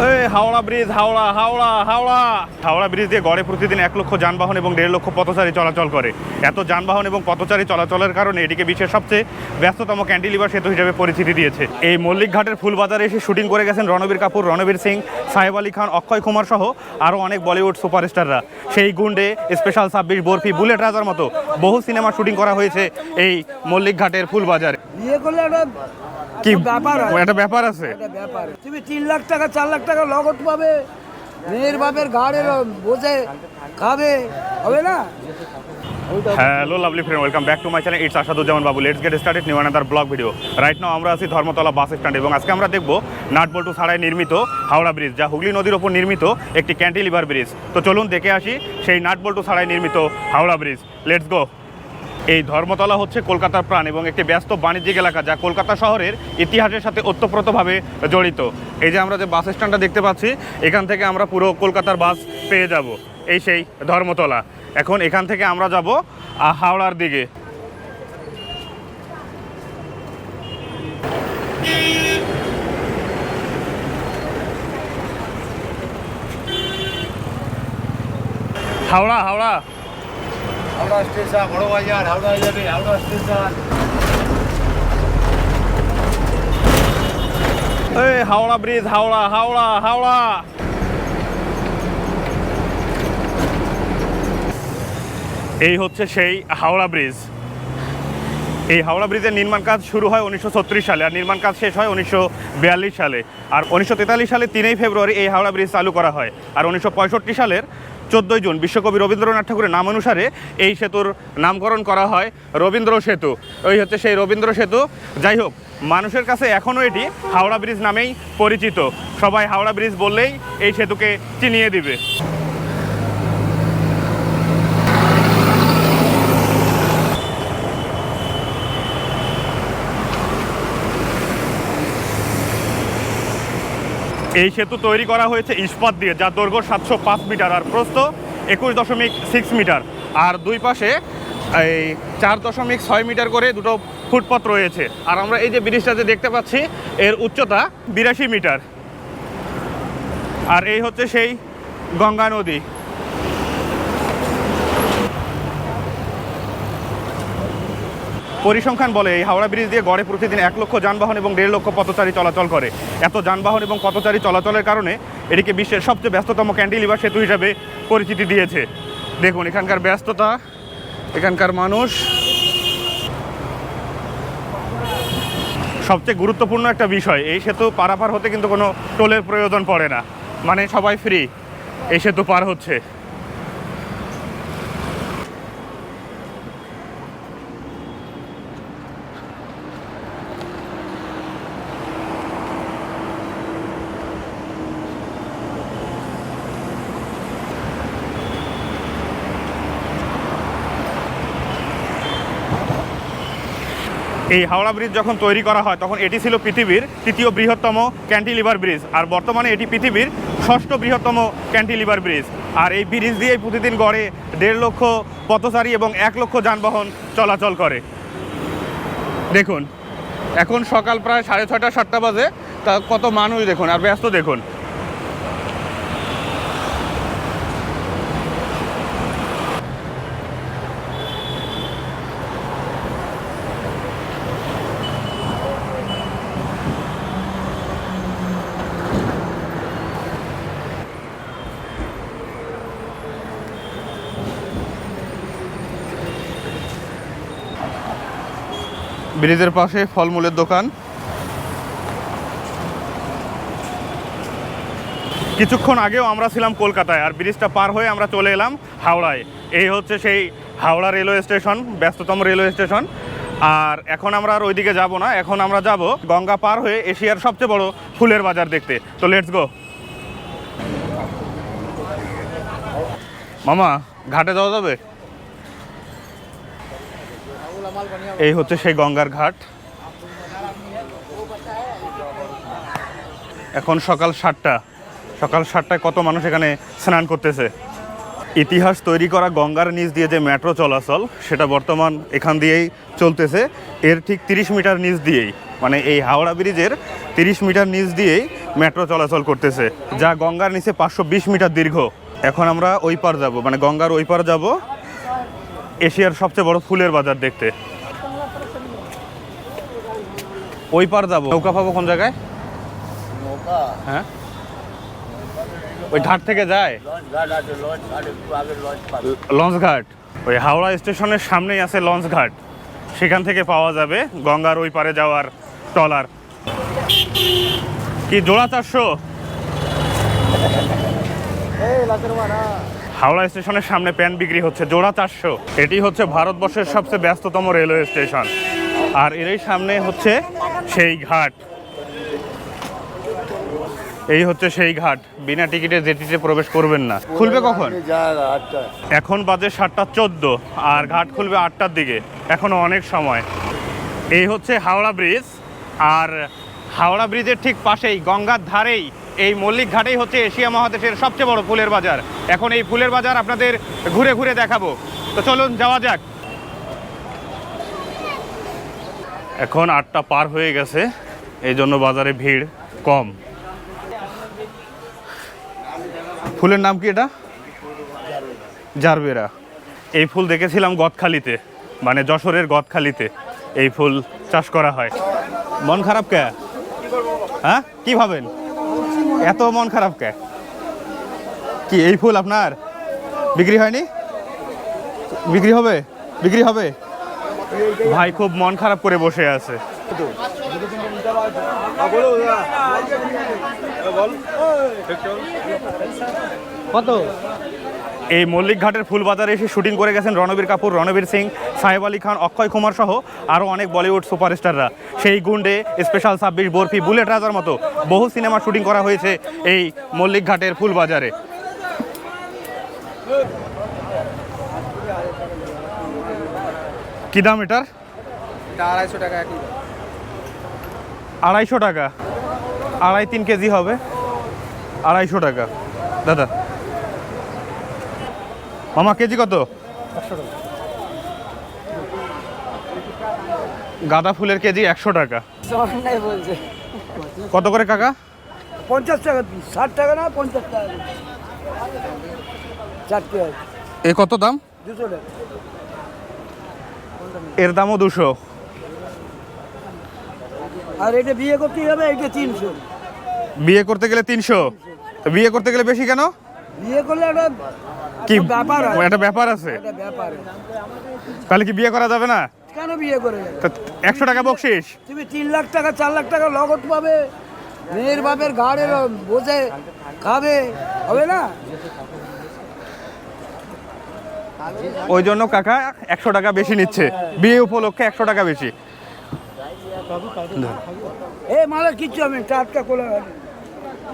এই Howrah bridge, Howrah Howrah Howrah Howrah bridge দিয়ে গড়ে প্রতিদিন 1 লক্ষ যানবাহন এবং 1.5 লক্ষ পথচারী চলাচল করে। এত যানবাহন এবং পথচারী চলাচলের কারণে এটিকে বিশ্বের সবচেয়ে ব্যস্ততম ক্যান্টিলিভার সেতু হিসেবে পরিচিতি দিয়েছে। এই মল্লিক ঘাটের ফুলবাজারে এসে শুটিং করে গেছেন রণবীর কাপুর, রণবীর সিং, সাহেব আলী খান, অক্ষয় কুমার সহ আরও অনেক বলিউড সুপারস্টাররা। সেই গুন্ডে, স্পেশাল 26, বরফি, বুলেট রাজার মতো বহু সিনেমা শুটিং করা হয়েছে এই মল্লিক ঘাটের ফুলবাজারে। কি একটা ব্যাপার আছে, তুমি 3 লাখ টাকা 4 লাখ টাকা নগদ পাবে, মেয়ের বাপের ঘাড়ে বসে খাবে, হবে না? Hello lovely friend, welcome back to my channel. It's Asaduzzaman Babu. Let's get started new another blog video. Right now আমরা আছি ধর্মতলা বাস স্ট্যান্ড এবং আজকে আমরা দেখব নাটবল্টু ছাড়াই নির্মিত হাওড়া ব্রিজ, যা হুগলি নদীর ওপর নির্মিত একটি ক্যান্টিলিভার ব্রিজ। তো চলুন দেখে আসি সেই নাটবল্টু ছাড়াই নির্মিত হাওড়া ব্রিজ। Let's go. এই ধর্মতলা হচ্ছে কলকাতার প্রাণ এবং একটি ব্যস্ত বাণিজ্যিক এলাকা, যা কলকাতা শহরের ইতিহাসের সাথে ওতপ্রোতভাবে জড়িত। এই যে আমরা যে বাস স্ট্যান্ডটা দেখতে পাচ্ছি, এখান থেকে আমরা পুরো কলকাতার বাস পেয়ে যাব। এই সেই ধর্মতলা। এখন এখান থেকে আমরা যাব হাওড়ার দিকে। হাওড়া হাওড়া হাওড়া স্টেশন, বড় বাজার, হাওড়া যাবে, হাওড়া স্টেশন। এই হাওড়া ব্রিজ, হাওড়া হাওড়া হাওড়া। এই হচ্ছে সেই হাওড়া ব্রিজ। এই হাওড়া ব্রিজের নির্মাণ কাজ শুরু হয় 1936 সালে আর নির্মাণ কাজ শেষ হয় 1942 সালে। আর 1943 সালে 3 ফেব্রুয়ারি এই হাওড়া ব্রিজ চালু করা হয়। আর 1965 সালের 14 জুন বিশ্বকবি রবীন্দ্রনাথ ঠাকুরের নাম অনুসারে এই সেতুর নামকরণ করা হয় রবীন্দ্র সেতু। ওই হচ্ছে সেই রবীন্দ্র সেতু। যাই হোক, মানুষের কাছে এখনও এটি হাওড়া ব্রিজ নামেই পরিচিত। সবাই হাওড়া ব্রিজ বললেই এই সেতুকে চিনিয়ে দিবে। এই সেতু তৈরি করা হয়েছে ইস্পাত দিয়ে, যার দৈর্ঘ্য 705 মিটার আর প্রস্থ 21.6 মিটার। আর দুই পাশে এই 4.6 মিটার করে দুটো ফুটপথ রয়েছে। আর আমরা এই যে ব্রিজটা যে দেখতে পাচ্ছি, এর উচ্চতা 82 মিটার। আর এই হচ্ছে সেই গঙ্গা নদী। পরিসংখ্যান বলে এই হাওড়া ব্রিজ দিয়ে গড়ে প্রতিদিন 1 লক্ষ যানবাহন এবং 1.5 লক্ষ পথচারী চলাচল করে। এত যানবাহন এবং পথচারী চলাচলের কারণে এটিকে বিশ্বের সবচেয়ে ব্যস্ততম ক্যান্টিলিভার সেতু হিসাবে পরিচিতি দিয়েছে। দেখুন এখানকার ব্যস্ততা, এখানকার মানুষ। সবচেয়ে গুরুত্বপূর্ণ একটা বিষয়, এই সেতু পারাপার হতে কিন্তু কোনো টোলের প্রয়োজন পড়ে না, মানে সবাই ফ্রি এই সেতু পার হচ্ছে। এই হাওড়া ব্রিজ যখন তৈরি করা হয় তখন এটি ছিল পৃথিবীর 3য় বৃহত্তম ক্যান্টিলিভার ব্রিজ, আর বর্তমানে এটি পৃথিবীর 6ষ্ঠ বৃহত্তম ক্যান্টিলিভার ব্রিজ। আর এই ব্রিজ দিয়ে প্রতিদিন গড়ে 1.5 লক্ষ পথচারী এবং 1 লক্ষ যানবাহন চলাচল করে। দেখুন এখন সকাল প্রায় 6:30 7টা বাজে, তা কত মানুষ দেখুন, আর ব্যস্ত দেখুন। ব্রিজের পাশে ফলমূলের দোকান। কিছুক্ষণ আগেও আমরা ছিলাম কলকাতায়, আর ব্রিজটা পার হয়ে আমরা চলে এলাম হাওড়ায়। এই হচ্ছে সেই হাওড়া রেলওয়ে স্টেশন, ব্যস্ততম রেলওয়ে স্টেশন। আর এখন আমরা আর ওইদিকে যাব না, এখন আমরা যাব গঙ্গা পার হয়ে এশিয়ার সবচেয়ে বড় ফুলের বাজার দেখতে। তো লেটস গো। মামা, ঘাটে যাওয়া যাবে? এই হচ্ছে সেই গঙ্গার ঘাট। এখন সকাল 7টা। সকাল 7টায় কত মানুষ এখানে স্নান করতেছে। ইতিহাস তৈরি করা গঙ্গার নিচ দিয়ে যে মেট্রো চলাচল, সেটা বর্তমান এখান দিয়েই চলতেছে। এর ঠিক 30 মিটার নিচ দিয়েই, মানে এই হাওড়া ব্রিজের 30 মিটার নিচ দিয়েই মেট্রো চলাচল করতেছে, যা গঙ্গার নিচে 520 মিটার দীর্ঘ। এখন আমরা ওই পার যাব, মানে গঙ্গার ওই পার যাব এশিয়ার সবচেয়ে বড় ফুলের বাজার দেখতে। ওই পার যাব, নৌকা পাবো কোন জায়গায়? হ্যাঁ, ওই ঘাট থেকে যায় লঞ্চ ঘাট। ওই হাওড়া স্টেশনের সামনেই আছে লঞ্চ ঘাট, সেখান থেকে পাওয়া যাবে গঙ্গার ওই পারে যাওয়ার ট্রলার। কি জোড়া 400? হাওড়া স্টেশনের সামনে প্যান বিক্রি হচ্ছে জোড়া 400। এটি হচ্ছে ভারতবর্ষের সবচেয়ে ব্যস্ততম রেলওয়ে স্টেশন, আর এরই সামনে হচ্ছে সেই ঘাট। এই হচ্ছে সেই ঘাট, বিনা টিকিটে জেটিতে প্রবেশ করবেন না। খুলবে কখন? এখন বাজে 7:14 আর ঘাট খুলবে 8টার দিকে, এখনো অনেক সময়। এই হচ্ছে হাওড়া ব্রিজ, আর হাওড়া ব্রিজের ঠিক পাশেই গঙ্গার ধারেই এই মল্লিক ঘাটেই হচ্ছে এশিয়া মহাদেশের সবচেয়ে বড় ফুলের বাজার। এখন এই ফুলের বাজার আপনাদের ঘুরে ঘুরে দেখাবো, তো চলুন যাওয়া যাক। এখন 8টা পার হয়ে গেছে, এই জন্য বাজারে ভিড় কম। ফুলের নাম কি এটা? জারবেরা। এই ফুল দেখেছিলাম গদখালিতে, মানে যশোরের গদখালিতে এই ফুল চাষ করা হয়। মন খারাপ কে? হ্যাঁ, কি ভাবেন এত মন খারাপ কে? কি এই ফুল আপনার বিক্রি হয়নি? বিক্রি হবে, বিক্রি হবে। ভাই খুব মন খারাপ করে বসে আছে। কত? এই মল্লিক ঘাটের ফুল বাজারে এসে শুটিং করে গেছেন রণবীর কাপুর, রণবীর সিং, সাহেব আলী খান, অক্ষয় কুমার সহ আরও অনেক বলিউড সুপারস্টাররা। সেই গুন্ডে, স্পেশাল 26, বরফি, বুলেট রাজার মতো বহু সিনেমা শুটিং করা হয়েছে এই মল্লিক ঘাটের ফুল বাজারে। কি দাম এটার? 250 টাকা। 250 টাকা, 2.5-3 কেজি হবে। 250 টাকা দাদা। মামা কেজি কত? 100 টাকা। গাঁদা ফুলের কেজি 100 টাকা। বলছে কত করে কাকা? 50 টাকা পিস। 60 টাকা না 50 টাকা চারটে। এ কত দাম? 200 টাকা। এর দামও 200। আর এটা বিয়ে করতে হবে, এটা 300। বিয়ে করতে গেলে 300? বিয়ে করতে গেলে বেশি কেন? বিয়ে করলে একটা কি ব্যাপার আছে, একটা ব্যাপার আছে। একটা ব্যাপার। তাহলে কি বিয়ে করা যাবে না? কেন বিয়ে করে? 100 টাকা বকশিস। তুমি 3 লাখ টাকা 4 লাখ টাকা নগদ পাবে, মেয়ের বাপের ঘাড়ে বসে খাবে, হবে না? ওই জন্য কাকা 100 টাকা বেশি নিচ্ছে, বিয়ে উপলক্ষে 100 টাকা বেশি। এই মালের কিচ্ছু আমি টাটকা কোলা,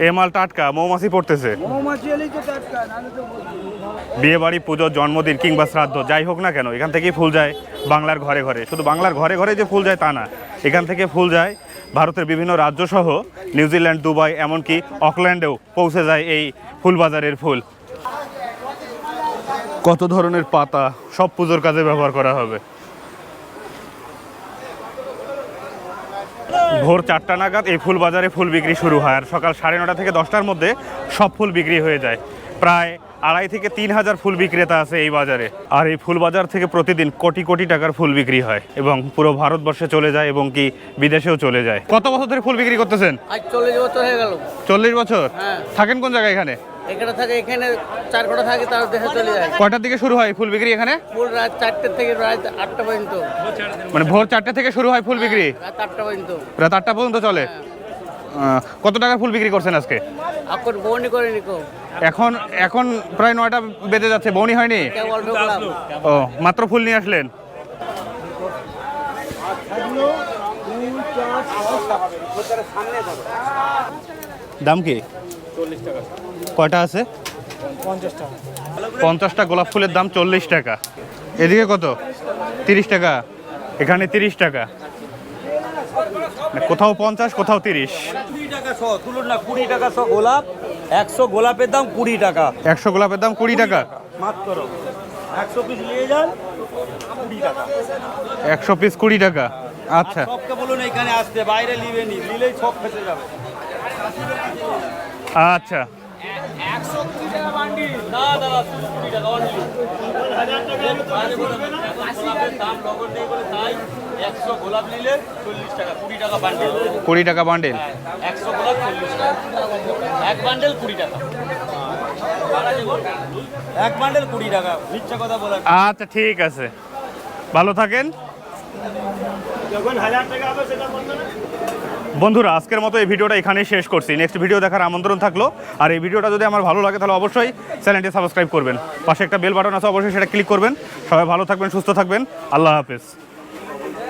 এ মাল টাটকা, মৌমাছি পড়তেছে। মৌমাছি এলেই তো টাটকা, নাহলে তো বিয়ে বাড়ি, পুজো, জন্মদিন কিংবা শ্রাদ্ধ যাই হোক না কেন, এখান থেকেই ফুল যায় বাংলার ঘরে ঘরে। শুধু বাংলার ঘরে ঘরে যে ফুল যায় তা না, এখান থেকে ফুল যায় ভারতের বিভিন্ন রাজ্য সহ নিউজিল্যান্ড, দুবাই, এমনকি অকল্যান্ডেও পৌঁছে যায় এই ফুল বাজারের ফুল। কত ধরনের পাতা, সব পুজোর কাজে ব্যবহার করা হবে। ভোর 4টা নাগাদ এই ফুল বাজারে ফুল বিক্রি শুরু হয়, আর সকাল 9:30 থেকে 10টার মধ্যে সব ফুল বিক্রি হয়ে যায়। প্রায় 2,500 থেকে 3,000 ফুল বিক্রেতা আছে এই বাজারে। আর এই ফুল বাজার থেকে প্রতিদিন কোটি কোটি টাকার ফুল বিক্রি হয় এবং পুরো ভারতবর্ষে চলে যায় এবং কি বিদেশেও চলে যায়। কত বছর ধরে ফুল বিক্রি করতেছেন? আজ 40 বছর হয়ে গেল। 40 বছর? হ্যাঁ। থাকেন কোন জায়গায়? এখানে এখানে থাকে, এখানে 4 ঘন্টা থাকে, তার দেশে চলে যায়। কয়টার দিকে শুরু হয় ফুল বিক্রি এখানে? ফুল রাত 4টে থেকে রাত 8টা পর্যন্ত। মানে ভোর 4টে থেকে শুরু হয় ফুল বিক্রি, রাত 8টা পর্যন্ত। রাত 8টা পর্যন্ত চলে। কত টাকার ফুল বিক্রি করছেন আজকে? এখন বউনি করে নিকো। এখন এখন প্রায় 9টা বেজে যাচ্ছে, বউনি হয়নি? কেবল ঢুকলাম। ও, মাত্র ফুল নিয়ে আসলেন। দাম কি? 40 টাকা। কয়টা আছে? 50 টাকা। 50টা গোলাপ ফুলের দাম 40 টাকা। এদিকে কত? 30 টাকা। এখানে 30 টাকা। কোথাও 50, কোথাও 30। 20 টাকা শো, তুলুন না, 20 টাকা শো গোলাপ। 100 গোলাপের দাম 20 টাকা 100 গোলাপের দাম 20 টাকা মাত্র। 100 পিস নিয়ে যান, 20 টাকা। 100 পিস 20 টাকা। আচ্ছা, সবকে বলুন এখানে আসতে, বাইরে নিবেনি, নিলেই সব ফেসে যাবে। আচ্ছা না দাদা শুধু 20 টাকা অনলি দাম লগন নেই বলে তাই 100 গোলাপ নিলে 40 টাকা 20 টাকা বান্ডেল 20 টাকা বান্ডেল 100 গোলাপ 40 টাকা এক বান্ডেল 20 টাকা এক বান্ডেল 20 টাকা মিথ্যা কথা বলা আচ্ছা ঠিক আছে, ভালো থাকেন। বন্ধুরা আজকের মতো এই ভিডিওটা এখানেই শেষ করছি। নেক্সট ভিডিও দেখার আমন্ত্রণ থাকলো। আর এই ভিডিওটা যদি আমার ভালো লাগে তাহলে অবশ্যই চ্যানেলটি সাবস্ক্রাইব করবেন, পাশে একটা বেল বাটন আছে অবশ্যই সেটা ক্লিক করবেন। সবাই ভালো থাকবেন, সুস্থ থাকবেন, আল্লাহ হাফেজ।